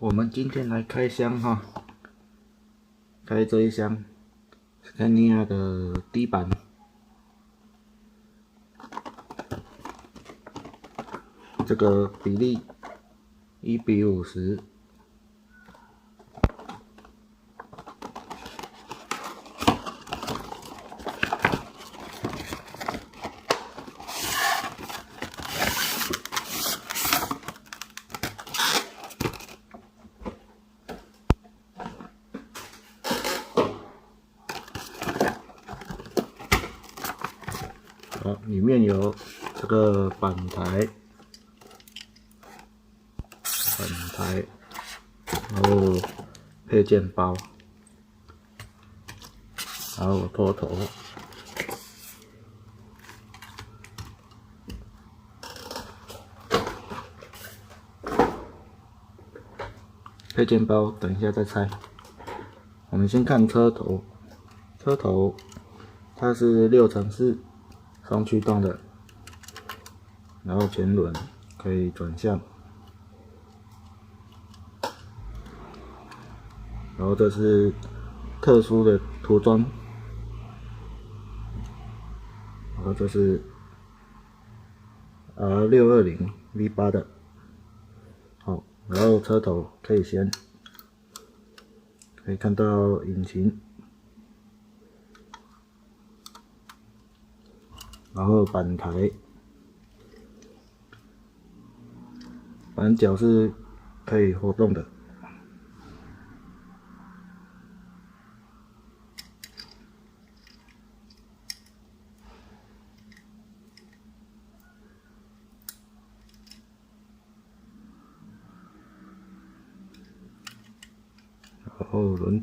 我们今天来开箱哈，开这一箱 Scania 的低版，这个比例1:50。好，里面有这个板台，然后配件包，然后拖头，配件包等一下再拆。我们先看车头，它是6×4双驱动的，然后前轮可以转向，然后这是特殊的涂装，然后这是R620 V8 的，好，然后车头可以看到引擎，然后板脚是可以活动的。然后轮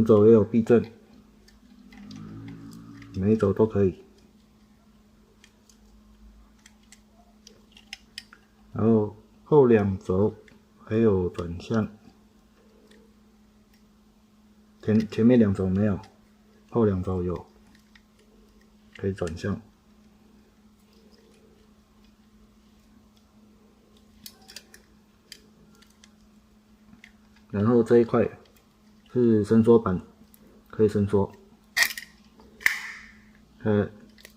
轴也有避震，每一轴都可以。然后后2轴还有转向，前面2轴没有，后2轴有，可以转向。然后这一块是伸缩板，可以伸缩。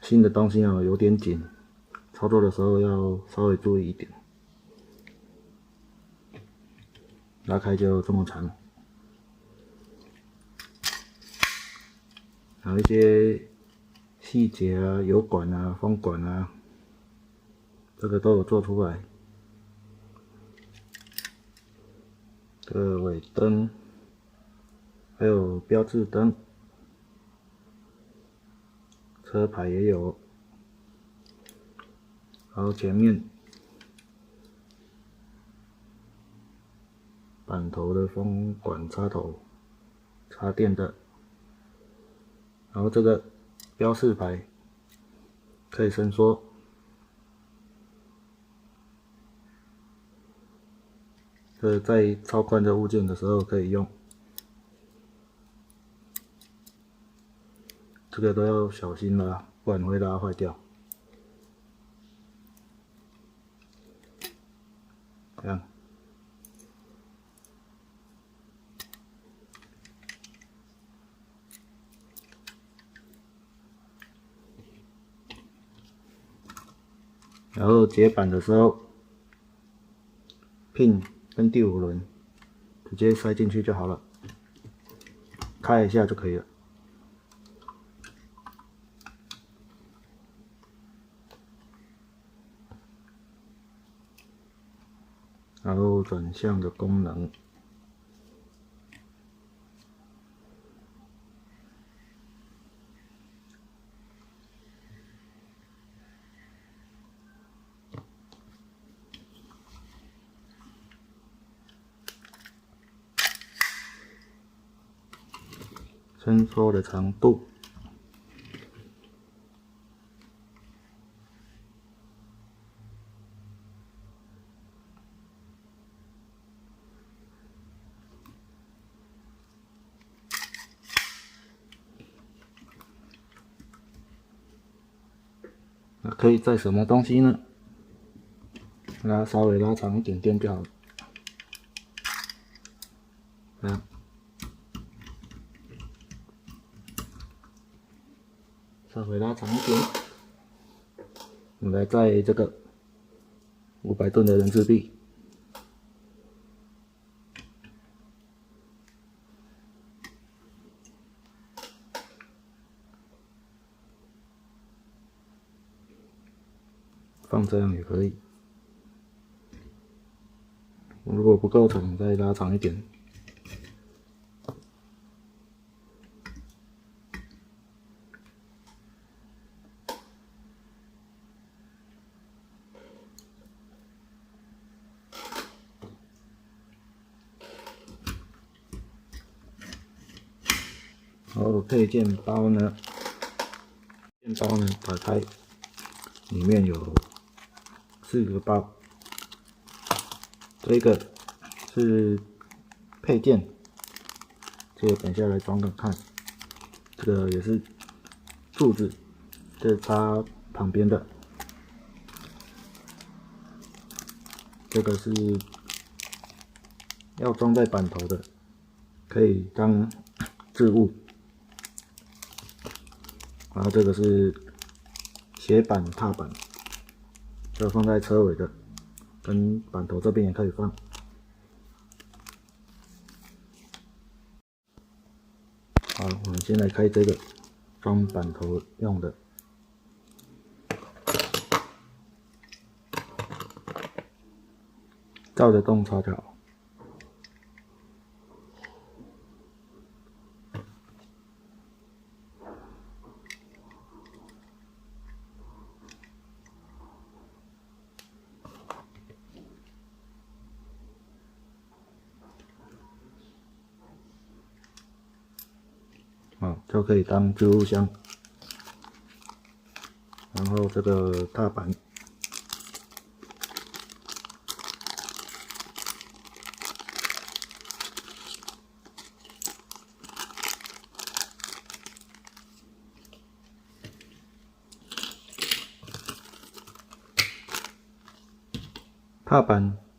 新的东西哦，有点紧，操作的时候要稍微注意一点。拉开就这么长，还有一些细节啊，油管啊、风管啊，这个都有做出来。这个尾灯，还有标志灯，车牌也有，然后前面板头的风管插头，插电的，然后这个标示牌可以伸缩，在超宽的物件的时候可以用，这个都要小心拉，不然会拉坏掉。这样。然后解板的时候，pin 跟第5轮直接塞进去就好了，开一下就可以了。然后转向的功能，伸缩的长度，那可以载什么东西呢？稍微拉长一点点就好了。这样，稍微拉长一点。我们来载这个500吨的人字币。放这样也可以，如果不够长，再拉长一点。然后配件包呢，打开，里面有4个包，这个是配件，这个等一下来装装看。这个也是柱子，这是插旁边的，这个是要装在板头的，可以当置物。然后这个是斜板踏板，这个放在车尾的，跟板头这边也可以放。好，我们先来开这个装板头用的，照着洞插就好。就可以当置物箱。然后这个踏板，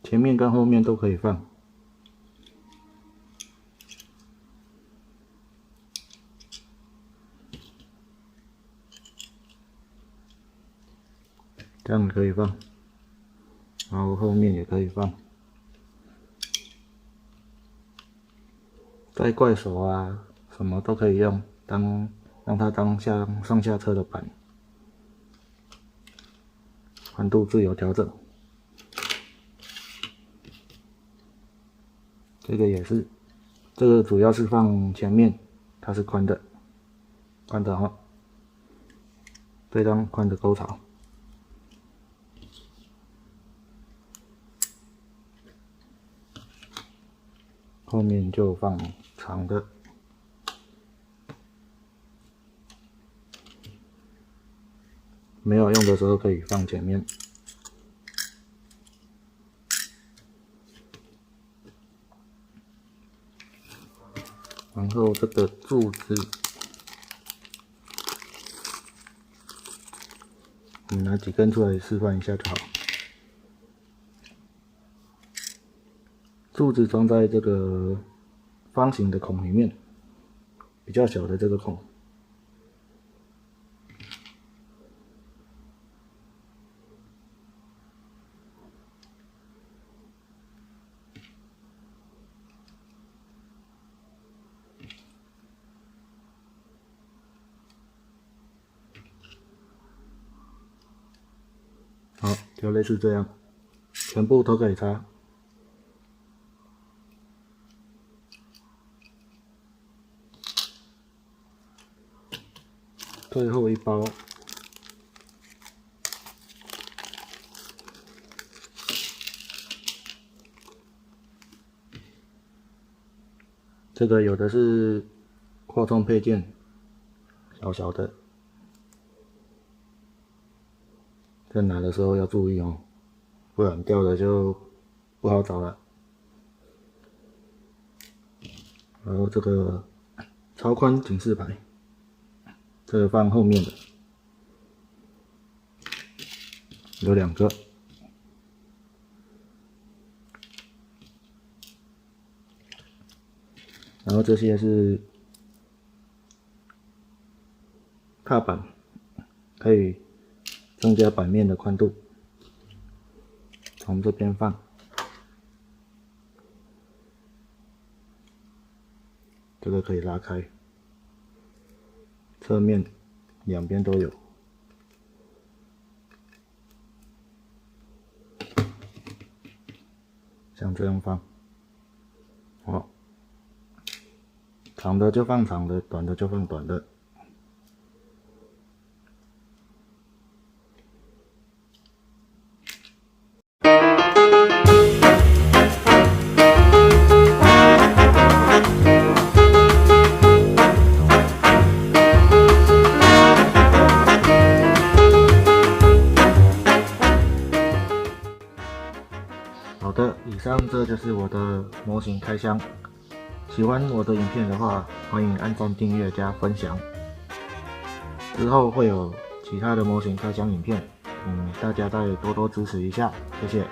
前面跟后面都可以放。这样可以放，然后后面也可以放。带怪手啊，什么都可以用，让它当上下车的板，宽度自由调整。这个也是，这个主要是放前面，它是宽的哈，这张宽的沟槽。后面就放长的，没有用的时候可以放前面。然后这个柱子，我们拿几根出来示范一下就好。柱子装在这个方形的孔里面，比较小的这个孔。好，就类似这样，全部都可以插。最后一包，这个有的是扩充配件，小小的，在拿的时候要注意哦，不然掉了就不好找了。然后这个超宽警示牌，这个放后面的，有2个。然后这些是踏板，可以增加板面的宽度。从这边放，这个可以拉开，侧面两边都有。像这样放，好，长的就放长的，短的就放短的。好的，以上这就是我的模型开箱。喜欢我的影片的话，欢迎按赞、订阅加分享。之后会有其他的模型开箱影片，大家再多多支持一下，谢谢。